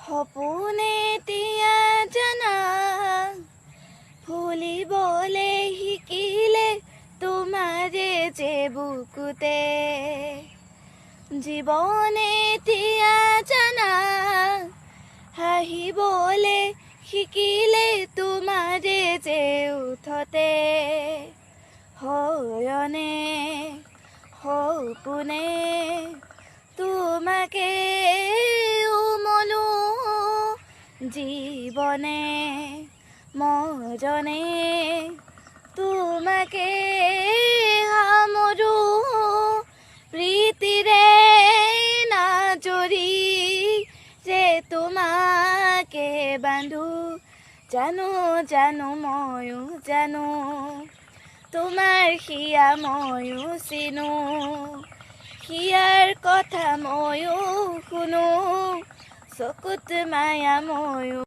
সপোনে তিয়া জানা ফুলিবলে শিকিলে তোমাৰে যে বুকুতে জীৱনে তিয়া জানা হাঁহিবলে শিকিলে তোমাৰে যে উঠতে হয়নে সপোনে তোমাকে উমলো জীবনে মজনে তোমাকে সামৰো প্ৰীতিৰে নাজৰি যে তোমাকে বান্ধো জানো জানো ময়ো জানো তোমাৰ হিয়া ময়ো চিনো হিয়াৰ কথা ময়ো শুনো চকুত মায়া ময়ো